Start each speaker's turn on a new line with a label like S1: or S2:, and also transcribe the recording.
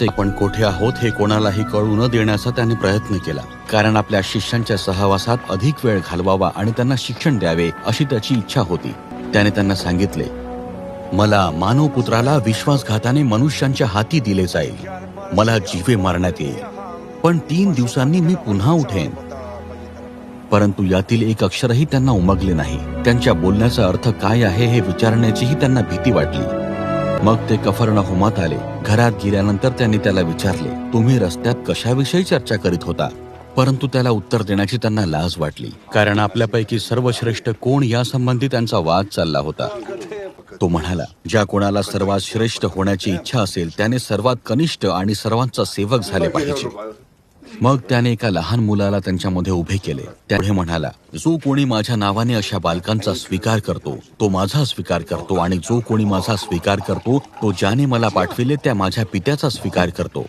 S1: ते पण कोठे आहोत हे कोणालाही कळू न देण्याचा त्याने प्रयत्न केला, कारण आपल्या शिष्यांच्या सहवासात अधिक वेळ घालवावा आणि त्यांना शिक्षण द्यावे अशी त्याची इच्छा होती. त्याने त्यांना सांगितले, मला मानवपुत्राला विश्वासघाताने मनुष्यांच्या हाती दिले जाईल. मला जीवे मारण्यात येईल, पण 3 दिवसांनी मी पुन्हा उठेन. परंतु यातील एक अक्षरही त्यांना उमगले नाही. त्यांच्या बोलण्याचा अर्थ काय आहे हे विचारण्याचीही त्यांना भीती वाटली. मग ते कफरनहुमात आले. घरात गेल्यानंतर त्यांनी त्याला विचारले, तुम्ही रस्त्यात कशाविषयी चर्चा करीत होता? परंतु त्याला उत्तर देण्याची त्यांना लाज वाटली, कारण आपल्यापैकी सर्वश्रेष्ठ कोण यासंबंधी त्यांचा वाद चालला होता. तो म्हणाला, ज्या कोणाला सर्वात श्रेष्ठ होण्याची इच्छा असेल त्याने सर्वात कनिष्ठ आणि सर्वांचा सेवक झाले पाहिजे. मग त्याने एका लहान मुलाला त्यांच्यामध्ये उभे केले. त्याने म्हणाला, जो कोणी माझ्या नावाने अशा बालकांचा स्वीकार करतो तो माझा स्वीकार करतो, आणि जो कोणी माझा स्वीकार करतो तो ज्याने मला पाठविले त्या माझ्या पित्याचा स्वीकार करतो.